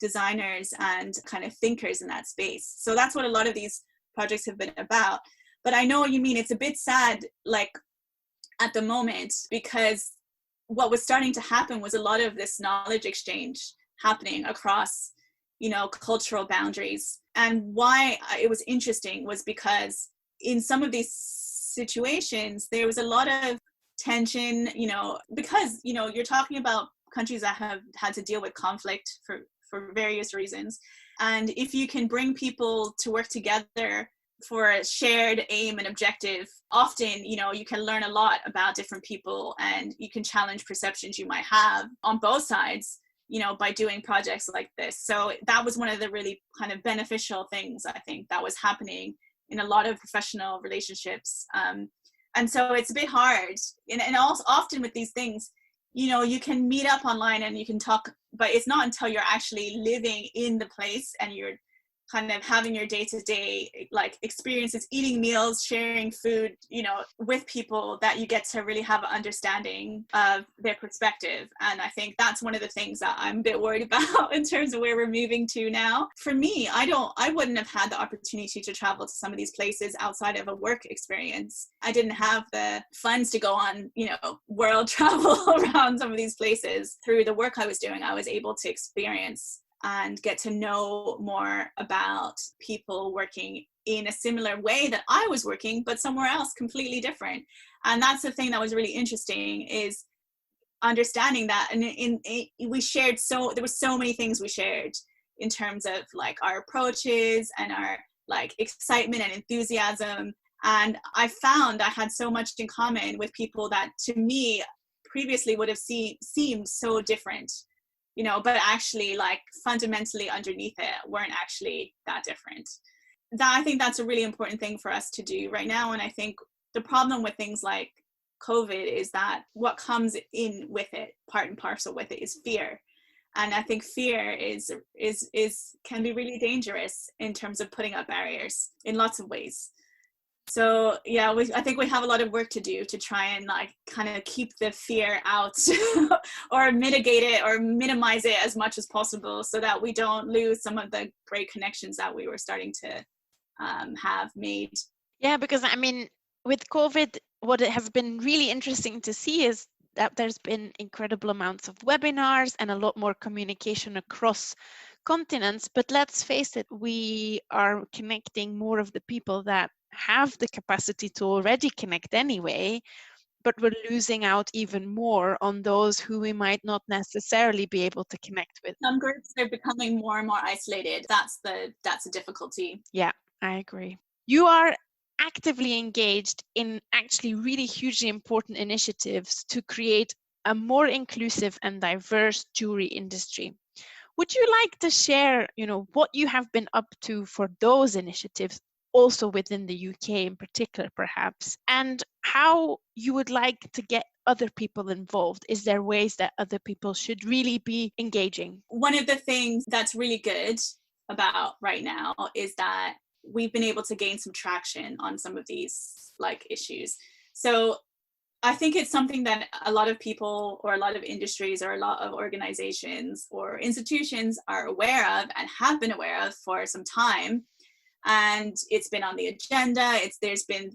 designers and kind of thinkers in that space? So that's what a lot of these projects have been about. But I know what you mean. It's a bit sad, like at the moment, because what was starting to happen was a lot of this knowledge exchange happening across, cultural boundaries. And why it was interesting was because in some of these situations, there was a lot of tension, because, you're talking about countries that have had to deal with conflict for various reasons. And if you can bring people to work together for a shared aim and objective, often, you can learn a lot about different people, and you can challenge perceptions you might have on both sides, by doing projects like this. So that was one of the really kind of beneficial things, I think, that was happening in a lot of professional relationships. And so it's a bit hard. And also often with these things, you can meet up online and you can talk, but it's not until you're actually living in the place and you're kind of having your day-to-day like experiences, eating meals, sharing food, with people, that you get to really have an understanding of their perspective. And I think that's one of the things that I'm a bit worried about in terms of where we're moving to now. For me, I wouldn't have had the opportunity to travel to some of these places outside of a work experience. I didn't have the funds to go on, world travel around some of these places. Through the work I was doing, I was able to experience and get to know more about people working in a similar way that I was working, but somewhere else completely different. And that's the thing that was really interesting, is understanding that. And we shared, there were so many things we shared in terms of like our approaches and our like excitement and enthusiasm. And I found I had so much in common with people that to me previously would have seemed so different, but actually like fundamentally underneath it weren't actually that different. I think that's a really important thing for us to do right now. And I think the problem with things like COVID is that what comes in with it, part and parcel with it, is fear. And I think fear can be really dangerous in terms of putting up barriers in lots of ways. So yeah, I think we have a lot of work to do to try and like kind of keep the fear out or mitigate it or minimize it as much as possible, so that we don't lose some of the great connections that we were starting to have made. Yeah, because I mean, with COVID, what it has been really interesting to see is that there's been incredible amounts of webinars and a lot more communication across continents. But let's face it, we are connecting more of the people that have the capacity to already connect anyway, but we're losing out even more on those who we might not necessarily be able to connect with. Some groups are becoming more and more isolated. That's a difficulty. Yeah, I agree. You are actively engaged in actually really hugely important initiatives to create a more inclusive and diverse jewelry industry. Would you like to share, what you have been up to for those initiatives, also within the UK in particular, perhaps, and how you would like to get other people involved? Is there ways that other people should really be engaging? One of the things that's really good about right now is that we've been able to gain some traction on some of these like issues. So I think it's something that a lot of people or a lot of industries or a lot of organizations or institutions are aware of and have been aware of for some time. And it's been on the agenda. There's been,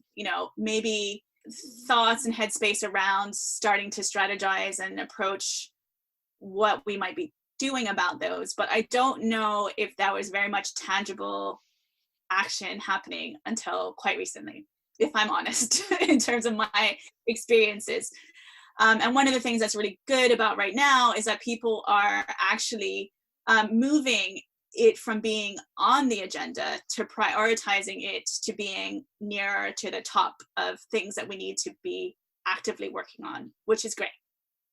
maybe thoughts and headspace around starting to strategize and approach what we might be doing about those. But I don't know if that was very much tangible action happening until quite recently, if I'm honest, in terms of my experiences. And one of the things that's really good about right now is that people are actually moving it from being on the agenda to prioritizing it to being nearer to the top of things that we need to be actively working on, which is great.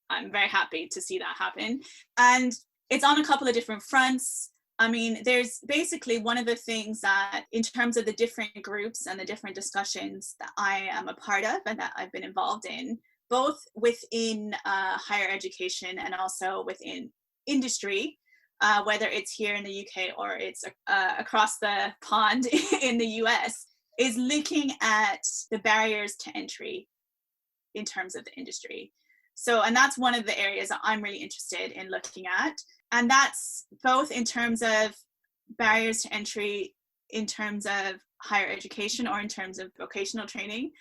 I'm very happy to see that happen. And it's on a couple of different fronts. I mean, there's basically one of the things that in terms of the different groups and the different discussions that I am a part of and that I've been involved in, both within higher education and also within industry, whether it's here in the UK or it's across the pond in the US, is looking at the barriers to entry in terms of the industry. So, and that's one of the areas that I'm really interested in looking at. And that's both in terms of barriers to entry in terms of higher education or in terms of vocational training,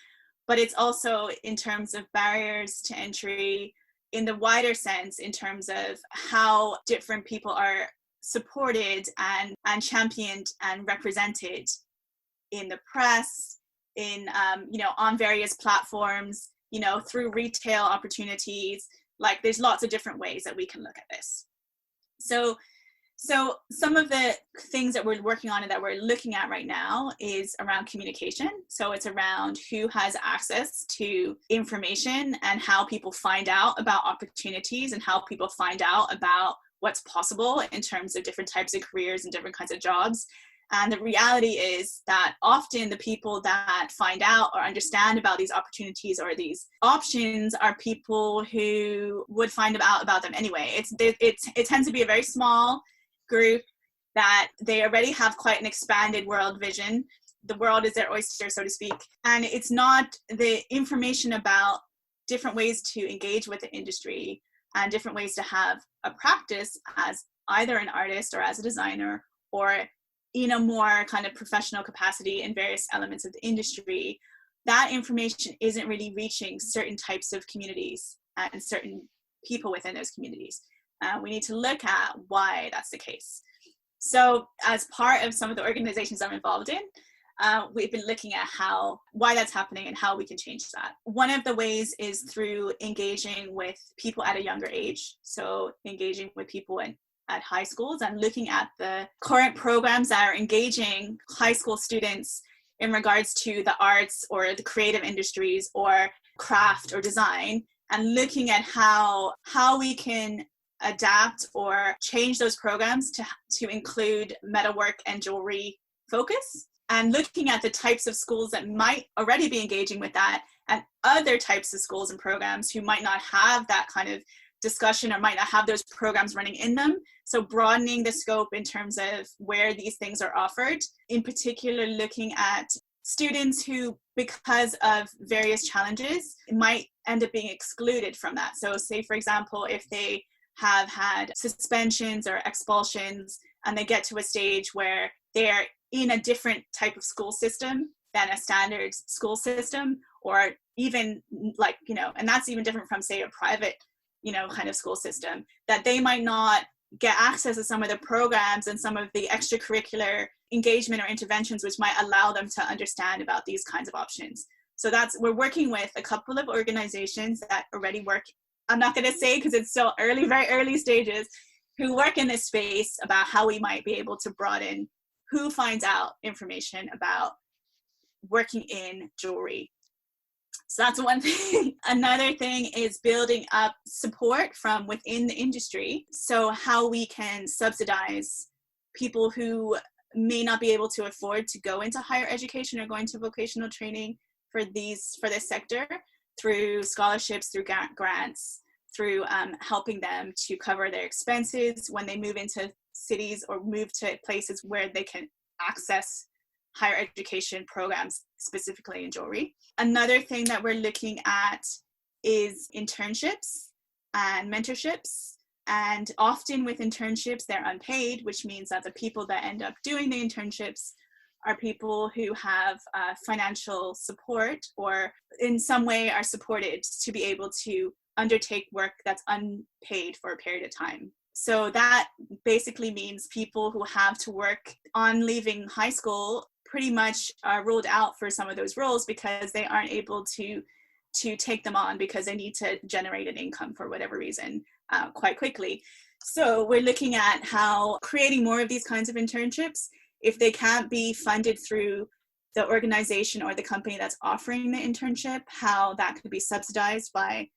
but it's also in terms of barriers to entry in the wider sense, in terms of how different people are supported and championed and represented in the press, in on various platforms, through retail opportunities. Like, there's lots of different ways that we can look at this. So some of the things that we're working on and that we're looking at right now is around communication. So it's around who has access to information and how people find out about opportunities and how people find out about what's possible in terms of different types of careers and different kinds of jobs. And the reality is that often the people that find out or understand about these opportunities or these options are people who would find out about them anyway. It tends to be a very small group that they already have quite an expanded world vision. The world is their oyster, so to speak. And it's not the information about different ways to engage with the industry and different ways to have a practice as either an artist or as a designer or in a more kind of professional capacity in various elements of the industry. That information isn't really reaching certain types of communities and certain people within those communities. We need to look at why that's the case. So as part of some of the organizations I'm involved in, we've been looking at why that's happening and how we can change that. One of the ways is through engaging with people at a younger age. So engaging with people at high schools and looking at the current programs that are engaging high school students in regards to the arts or the creative industries or craft or design, and looking at how we can adapt or change those programs to include metalwork and jewelry focus, and looking at the types of schools that might already be engaging with that and other types of schools and programs who might not have that kind of discussion or might not have those programs running in them. So broadening the scope in terms of where these things are offered, in particular looking at students who, because of various challenges, might end up being excluded from that. So say, for example, if they have had suspensions or expulsions and they get to a stage where they're in a different type of school system than a standard school system, or even and that's even different from, say, a private kind of school system, that they might not get access to some of the programs and some of the extracurricular engagement or interventions which might allow them to understand about these kinds of options. So we're working with a couple of organizations that already work, I'm not going to say because it's still early, very early stages, who work in this space about how we might be able to broaden who finds out information about working in jewelry. So that's one thing. Another thing is building up support from within the industry. So how we can subsidize people who may not be able to afford to go into higher education or go into vocational training for this sector, through scholarships, through grants, through helping them to cover their expenses when they move into cities or move to places where they can access higher education programs, specifically in jewelry. Another thing that we're looking at is internships and mentorships. And often with internships, they're unpaid, which means that the people that end up doing the internships are people who have financial support or in some way are supported to be able to undertake work that's unpaid for a period of time. So that basically means people who have to work on leaving high school pretty much are ruled out for some of those roles because they aren't able to take them on because they need to generate an income for whatever reason quite quickly. So we're looking at how creating more of these kinds of internships, if they can't be funded through the organization or the company that's offering the internship, how that could be subsidized by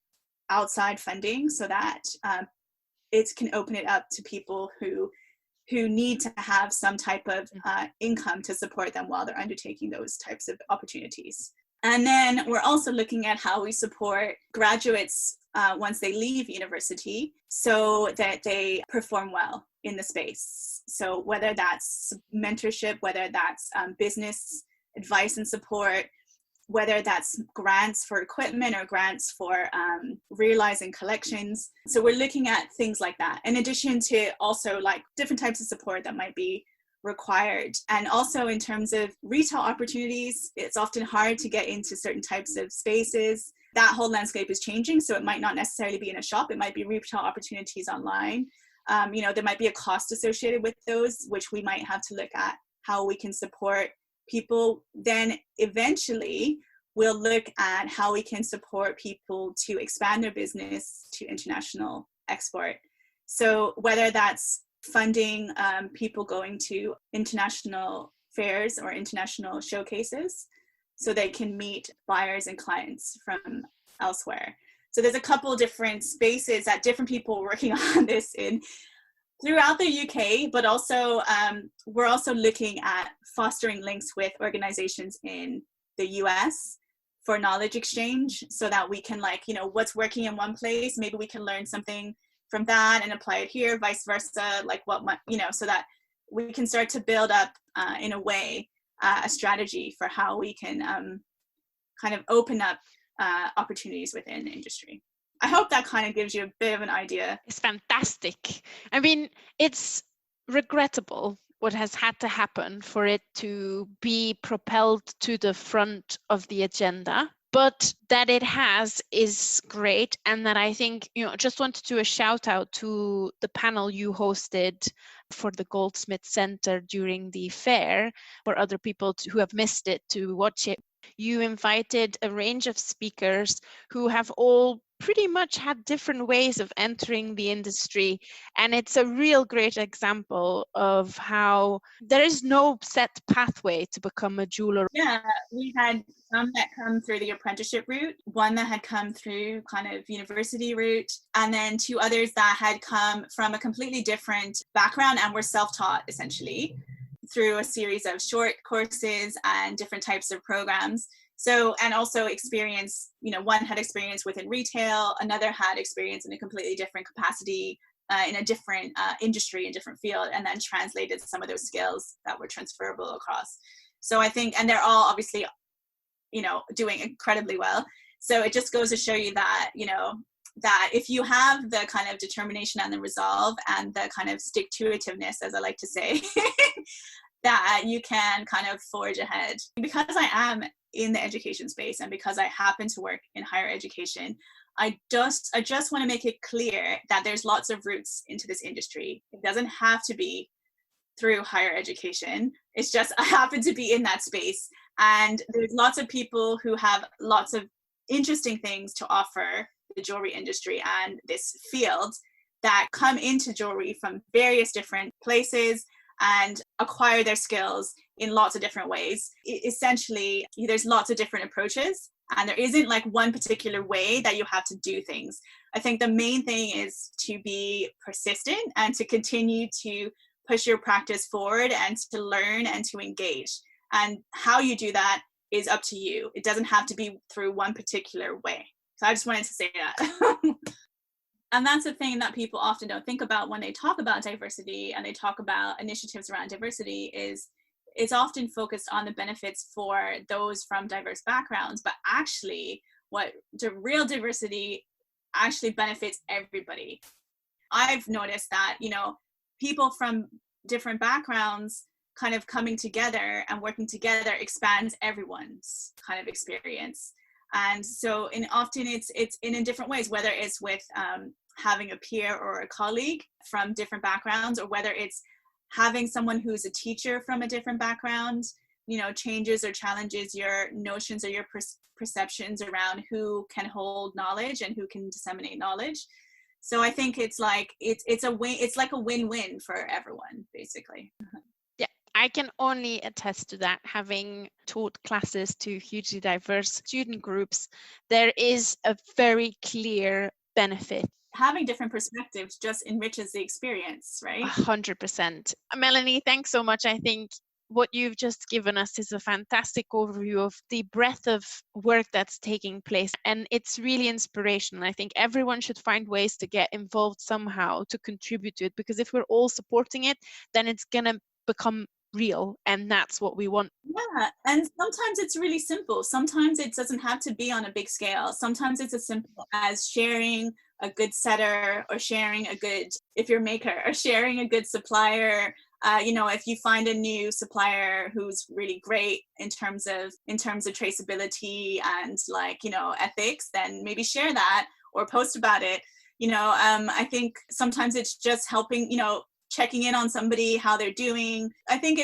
outside funding so that it can open it up to people who need to have some type of income to support them while they're undertaking those types of opportunities. And then we're also looking at how we support graduates once they leave university so that they perform well in the space. So whether that's mentorship, whether that's business advice and support, whether that's grants for equipment or grants for realizing collections. So we're looking at things like that, in addition to also like different types of support that might be required. And also in terms of retail opportunities, it's often hard to get into certain types of spaces. That whole landscape is changing, so it might not necessarily be in a shop, it might be retail opportunities online. There might be a cost associated with those, which we might have to look at how we can support people. Then eventually we'll look at how we can support people to expand their business to international export. So whether that's funding people going to international fairs or international showcases so they can meet buyers and clients from elsewhere. So there's a couple of different spaces that different people are working on this in throughout the UK, but also we're also looking at fostering links with organizations in the US for knowledge exchange, so that we can what's working in one place, maybe we can learn something from that and apply it here, vice versa, so that we can start to build up in a way a strategy for how we can kind of open up opportunities within the industry. I hope that kind of gives you a bit of an idea. It's fantastic. I mean, it's regrettable what has had to happen for it to be propelled to the front of the agenda. But that it has is great. And that I think, just want to do a shout out to the panel you hosted for the Goldsmith Center during the fair, for other people who have missed it to watch it. You invited a range of speakers who have all pretty much had different ways of entering the industry. And it's a real great example of how there is no set pathway to become a jeweler. Yeah, we had some that come through the apprenticeship route, one that had come through kind of university route, and then two others that had come from a completely different background and were self-taught essentially through a series of short courses and different types of programs. So, and also experience, one had experience within retail, another had experience in a completely different capacity, in a different industry, a different field, and then translated some of those skills that were transferable across. So I think, and they're all obviously, doing incredibly well. So it just goes to show you that, that if you have the kind of determination and the resolve and the kind of stick-to-itiveness, as I like to say, that you can kind of forge ahead. Because I am in the education space and because I happen to work in higher education, I just want to make it clear that there's lots of routes into this industry. It doesn't have to be through higher education. It's just I happen to be in that space. And there's lots of people who have lots of interesting things to offer the jewelry industry and this field that come into jewelry from various different places and acquire their skills in lots of different ways. Essentially, there's lots of different approaches and there isn't like one particular way that you have to do things. I think the main thing is to be persistent and to continue to push your practice forward and to learn and to engage. And how you do that is up to you. It doesn't have to be through one particular way. So I just wanted to say that. And that's the thing that people often don't think about when they talk about diversity and they talk about initiatives around diversity is it's often focused on the benefits for those from diverse backgrounds, but actually what the real diversity actually benefits everybody. I've noticed that, people from different backgrounds kind of coming together and working together expands everyone's kind of experience. And so often it's in different ways, whether it's with having a peer or a colleague from different backgrounds, or whether it's having someone who's a teacher from a different background, changes or challenges your notions or your perceptions around who can hold knowledge and who can disseminate knowledge. So I think it's like it's like a win-win for everyone, basically. Yeah, I can only attest to that. Having taught classes to hugely diverse student groups, there is a very clear benefit. Having different perspectives just enriches the experience, right? 100%. Melanie, thanks so much. I think what you've just given us is a fantastic overview of the breadth of work that's taking place. And it's really inspirational. I think everyone should find ways to get involved somehow to contribute to it, because if we're all supporting it, then it's going to become real, and that's what we want. Yeah, and sometimes it's really simple. Sometimes it doesn't have to be on a big scale. Sometimes it's as simple as sharing a good setter, or sharing a good, if you're a maker, or sharing a good supplier. If you find a new supplier who's really great in terms of traceability and ethics, then maybe share that or post about it. I think sometimes it's just helping, checking in on somebody, how they're doing. I think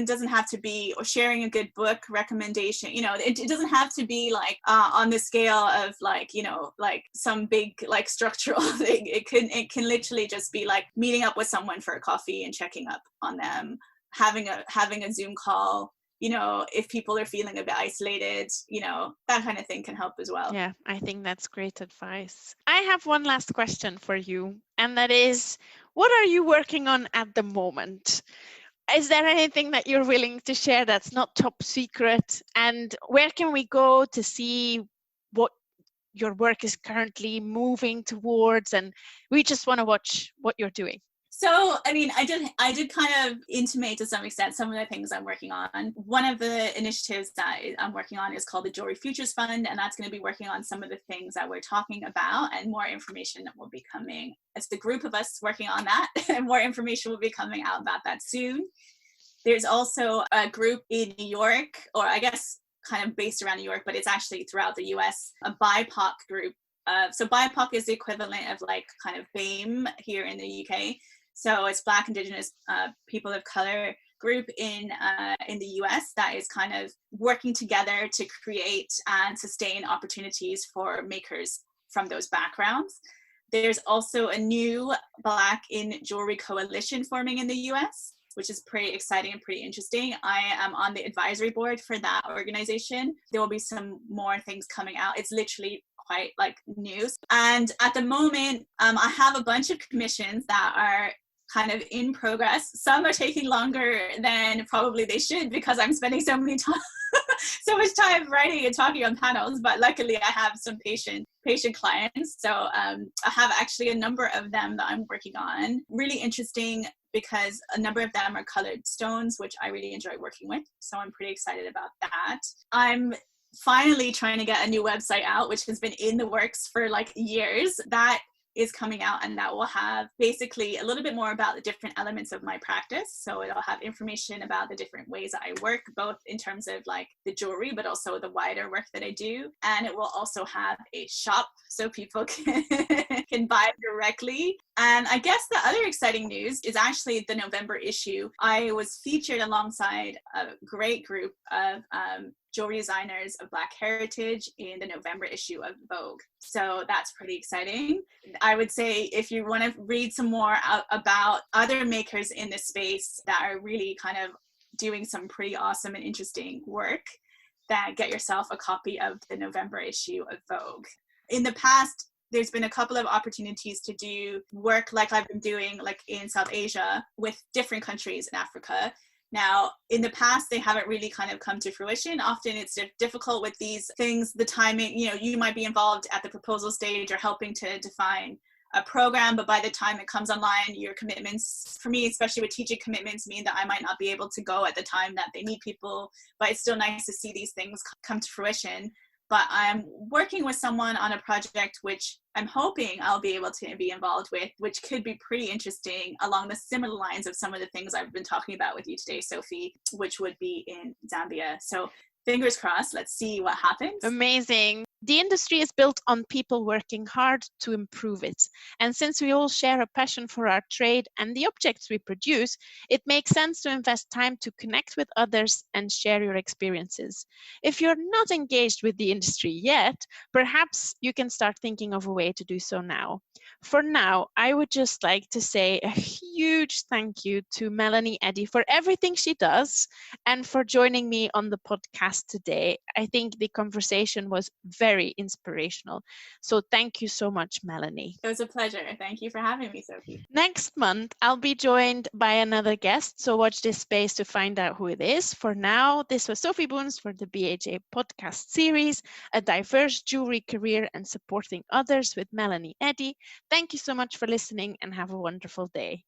doesn't have to be, or sharing a good book recommendation. It doesn't have to be on the scale of some big structural thing. It can literally just be meeting up with someone for a coffee and checking up on them, having a Zoom call. If people are feeling a bit isolated, that kind of thing can help as well. Yeah, I think that's great advice. I have one last question for you, and that is, what are you working on at the moment? Is there anything that you're willing to share that's not top secret? And where can we go to see what your work is currently moving towards? And we just want to watch what you're doing. So, I did kind of intimate to some extent some of the things I'm working on. One of the initiatives that I'm working on is called the Jewelry Futures Fund, and that's going to be working on some of the things that we're talking about, and more information will be coming. It's the group of us working on that, and more information will be coming out about that soon. There's also a group in New York, or I guess kind of based around New York, but it's actually throughout the US, a BIPOC group. So BIPOC is the equivalent of kind of BAME here in the UK. So it's Black, Indigenous, people of color group in the US that is kind of working together to create and sustain opportunities for makers from those backgrounds. There's also a new Black in Jewelry coalition forming in the US, which is pretty exciting and pretty interesting. I am on the advisory board for that organization. There will be some more things coming out. It's literally quite news. And at the moment, I have a bunch of commissions that are kind of in progress. Some are taking longer than probably they should, because I'm spending so much time writing and talking on panels, but luckily I have some patient clients. So I have actually a number of them that I'm working on. Really interesting, because a number of them are colored stones, which I really enjoy working with. So I'm pretty excited about that. I'm finally trying to get a new website out, which has been in the works for years. That is coming out, and that will have basically a little bit more about the different elements of my practice. So it'll have information about the different ways that I work, both in terms of the jewelry, but also the wider work that I do. And it will also have a shop so people can buy directly. And I guess the other exciting news is actually the November issue. I was featured alongside a great group of jewelry designers of Black heritage in the November issue of Vogue. So that's pretty exciting. I would say if you want to read some more about other makers in this space that are really kind of doing some pretty awesome and interesting work, then get yourself a copy of the November issue of Vogue. In the past, there's been a couple of opportunities to do work like I've been doing in South Asia with different countries in Africa. Now, in the past, they haven't really kind of come to fruition. Often it's difficult with these things, the timing, you might be involved at the proposal stage or helping to define a program, but by the time it comes online, your commitments, for me, especially with teaching commitments, mean that I might not be able to go at the time that they need people, but it's still nice to see these things come to fruition. But I'm working with someone on a project which I'm hoping I'll be able to be involved with, which could be pretty interesting along the similar lines of some of the things I've been talking about with you today, Sophie, which would be in Zambia. So fingers crossed, let's see what happens. Amazing. The industry is built on people working hard to improve it. And since we all share a passion for our trade and the objects we produce, it makes sense to invest time to connect with others and share your experiences. If you're not engaged with the industry yet, perhaps you can start thinking of a way to do so now. For now, I would just like to say a huge thank you to Melanie Eddy for everything she does and for joining me on the podcast today. I think the conversation was very inspirational. So thank you so much, Melanie. It was a pleasure. Thank you for having me, Sophie. Next month, I'll be joined by another guest, so watch this space to find out who it is. For now, this was Sophie Boons for the BHA podcast series, A Diverse Jewelry Career and Supporting Others with Melanie Eddy. Thank you so much for listening and have a wonderful day.